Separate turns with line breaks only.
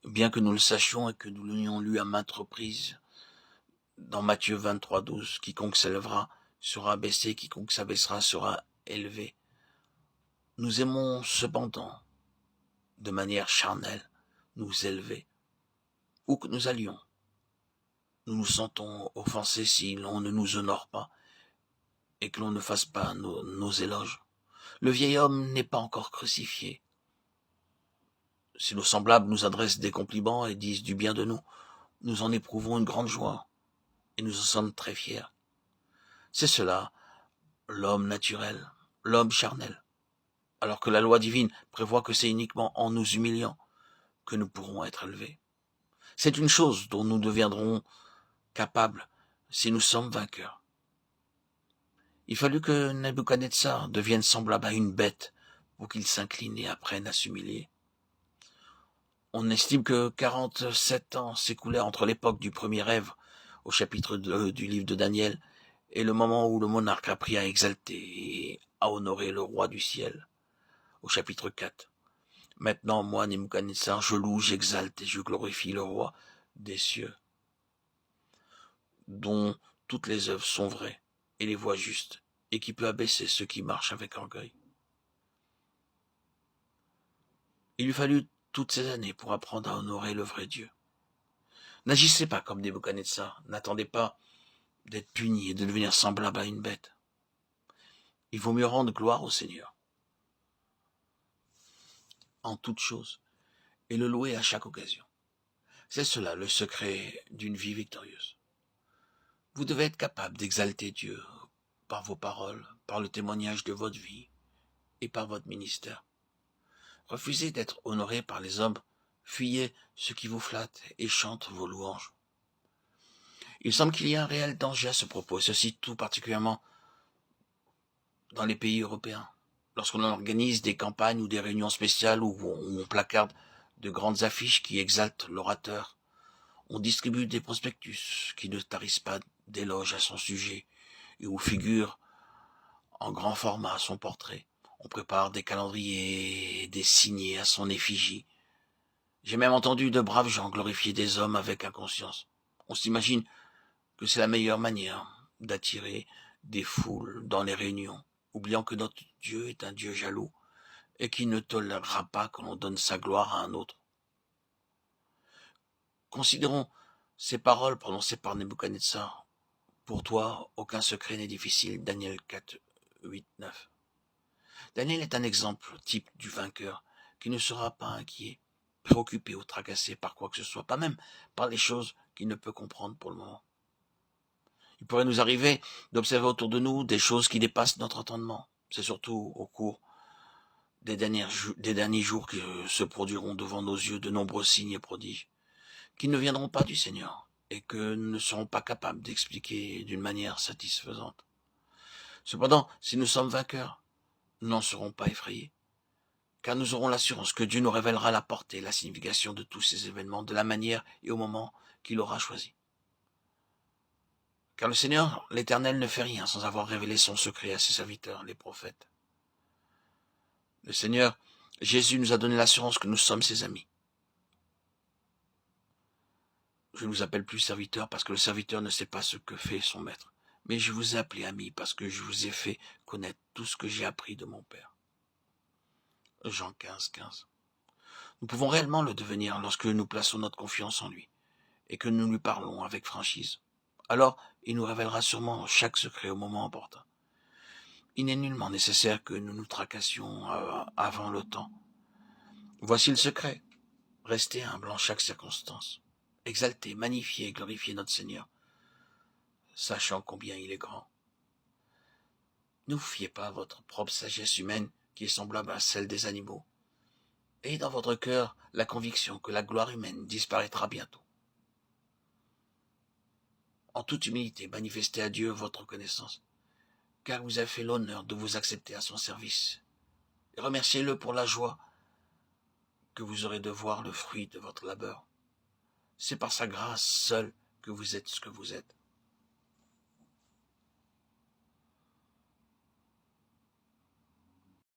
bien que nous le sachions et que nous l'ayons lu à maintes reprises dans Matthieu 23, 12, quiconque s'élèvera sera abaissé, quiconque s'abaissera sera élevé. Nous aimons cependant, de manière charnelle, nous élever. Où que nous allions, nous nous sentons offensés si l'on ne nous honore pas et que l'on ne fasse pas nos éloges. Le vieil homme n'est pas encore crucifié. Si nos semblables nous adressent des compliments et disent du bien de nous, nous en éprouvons une grande joie et nous en sommes très fiers. C'est cela, l'homme naturel, l'homme charnel. Alors que la loi divine prévoit que c'est uniquement en nous humiliant que nous pourrons être élevés. C'est une chose dont nous deviendrons capables si nous sommes vainqueurs. Il fallut que Nebuchadnezzar devienne semblable à une bête pour qu'il s'incline et apprenne à s'humilier. On estime que 47 ans s'écoulèrent entre l'époque du premier rêve, au chapitre 2 du livre de Daniel, et le moment où le monarque apprit à exalter et à honorer le roi du ciel, au chapitre 4. Maintenant, moi, Nebuchadnezzar, je loue, j'exalte et je glorifie le roi des cieux, dont toutes les œuvres sont vraies et les voies justes, et qui peut abaisser ceux qui marchent avec orgueil. Il lui fallut toutes ces années pour apprendre à honorer le vrai Dieu. N'agissez pas comme Nebuchadnezzar, n'attendez pas d'être puni et de devenir semblable à une bête. Il vaut mieux rendre gloire au Seigneur en toutes choses et le louer à chaque occasion. C'est cela le secret d'une vie victorieuse. Vous devez être capable d'exalter Dieu par vos paroles, par le témoignage de votre vie et par votre ministère. Refusez d'être honoré par les hommes, fuyez ceux qui vous flattent et chantent vos louanges. Il semble qu'il y a un réel danger à ce propos, et ceci tout particulièrement dans les pays européens. Lorsqu'on organise des campagnes ou des réunions spéciales où on placarde de grandes affiches qui exaltent l'orateur, on distribue des prospectus qui ne tarissent pas d'éloges à son sujet et où figure en grand format son portrait. On prépare des calendriers et des signets à son effigie. J'ai même entendu de braves gens glorifier des hommes avec inconscience. On s'imagine que c'est la meilleure manière d'attirer des foules dans les réunions, oubliant que notre Dieu est un Dieu jaloux et qui ne tolérera pas que l'on donne sa gloire à un autre. Considérons ces paroles prononcées par Nebuchadnezzar. Pour toi, aucun secret n'est difficile. Daniel 4, 8, 9. Daniel est un exemple type du vainqueur qui ne sera pas inquiet, préoccupé ou tracassé par quoi que ce soit, pas même par les choses qu'il ne peut comprendre pour le moment. Il pourrait nous arriver d'observer autour de nous des choses qui dépassent notre entendement. C'est surtout au cours des derniers jours que se produiront devant nos yeux de nombreux signes et prodiges, qui ne viendront pas du Seigneur et que nous ne serons pas capables d'expliquer d'une manière satisfaisante. Cependant, si nous sommes vainqueurs, nous n'en serons pas effrayés, car nous aurons l'assurance que Dieu nous révélera la portée et la signification de tous ces événements de la manière et au moment qu'il aura choisi. Car le Seigneur, l'Éternel, ne fait rien sans avoir révélé son secret à ses serviteurs, les prophètes. Le Seigneur, Jésus, nous a donné l'assurance que nous sommes ses amis. Je ne vous appelle plus serviteur parce que le serviteur ne sait pas ce que fait son maître. Mais je vous ai appelé ami parce que je vous ai fait connaître tout ce que j'ai appris de mon Père. Jean 15, 15. Nous pouvons réellement le devenir lorsque nous plaçons notre confiance en lui et que nous lui parlons avec franchise. Alors, il nous révélera sûrement chaque secret au moment opportun. Il n'est nullement nécessaire que nous nous tracassions avant le temps. Voici le secret. Restez humble en chaque circonstance. Exaltez, magnifiez et glorifiez notre Seigneur, sachant combien il est grand. Ne vous fiez pas à votre propre sagesse humaine qui est semblable à celle des animaux. Ayez dans votre cœur la conviction que la gloire humaine disparaîtra bientôt. En toute humilité, manifestez à Dieu votre reconnaissance, car vous avez fait l'honneur de vous accepter à son service. Et remerciez-le pour la joie que vous aurez de voir le fruit de votre labeur. C'est par sa grâce seule que vous êtes ce que vous êtes.